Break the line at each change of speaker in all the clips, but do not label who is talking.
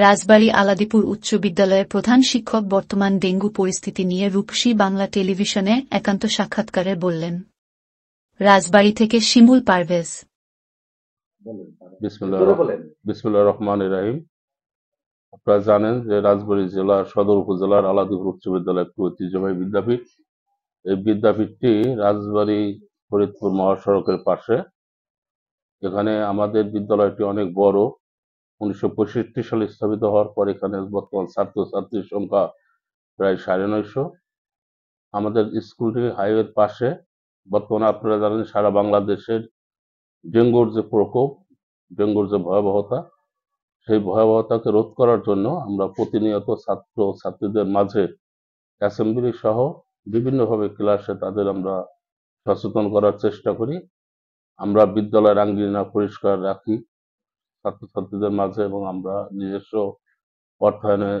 রাজবাড়ী আলাদিপুর উচ্চ বিদ্যালয়ের প্রধান শিক্ষক বর্তমান ডেঙ্গু পরিস্থিতি নিয়ে রূপসী বাংলা টেলিভিশনে একান্ত সাক্ষাৎকারে বললেন। রাজবাড়ী থেকে শিমুল পারভেজ।
বিসমিল্লাহির রহমানির রহিম। আপনারা জানেন যে রাজবাড়ী জেলার সদর উপজেলার আলাদিপুর উচ্চ বিদ্যালয় একটি ঐতিহ্যবাহী বিদ্যাপীঠ। এই বিদ্যাপীঠটি রাজবাড়ী ফরিদপুর মহাসড়কের পাশে। এখানে আমাদের বিদ্যালয়টি অনেক বড়। 1965 সালে স্থাপিত হওয়ার পর এখানে বর্তমান ছাত্রছাত্রীর সংখ্যা প্রায় 950। আমাদের স্কুলটি হাইওয়ের পাশে। বর্তমানে আপনারা জানেন সারা বাংলাদেশের ডেঙ্গুর যে প্রকোপ, ডেঙ্গুর যে ভয়াবহতা, সেই ভয়াবহতাকে রোধ করার জন্য আমরা প্রতিনিয়ত ছাত্র ছাত্রীদের মাঝে অ্যাসেম্বলি সহ বিভিন্নভাবে ক্লাসে তাদের আমরা সচেতন করার চেষ্টা করি। আমরা বিদ্যালয়ের আঙ্গিনা পরিষ্কার রাখি ছাত্রছাত্রীদের মাঝে, এবং আমরা নিজস্ব অর্থায়নে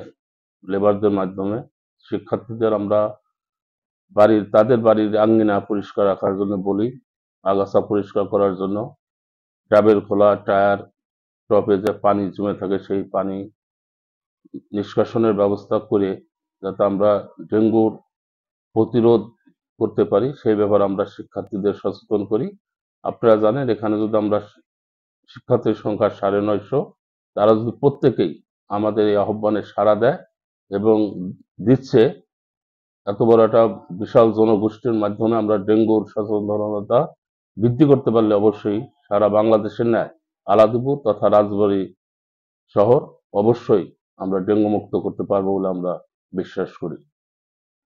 লেবারদের মাধ্যমে শিক্ষার্থীদের আমরা তাদের বাড়ির আঙ্গিনা পরিষ্কার রাখার জন্য বলি, আগাছা পরিষ্কার করার জন্য, ট্যাবের খোলা টায়ার টপে যে পানি জমে থাকে সেই পানি নিষ্কাশনের ব্যবস্থা করে যাতে আমরা ডেঙ্গুর প্রতিরোধ করতে পারি সেই ব্যাপারে আমরা শিক্ষার্থীদের সচেতন করি। আপনারা জানেন এখানে যদি আমরা শিক্ষার্থীর সংখ্যা 950, তারা যদি প্রত্যেকেই আমাদের এই আহ্বানে সাড়া দেয় এবং দিচ্ছে, এত বড় একটা বিশাল জনগোষ্ঠীর মাধ্যমে আমরা ডেঙ্গুর সচেতনতা বৃদ্ধি করতে পারলে অবশ্যই সারা বাংলাদেশের ন্যায় আলাদিপুর তথা রাজবাড়ী শহর অবশ্যই আমরা ডেঙ্গু মুক্ত করতে পারবো বলে আমরা বিশ্বাস করি।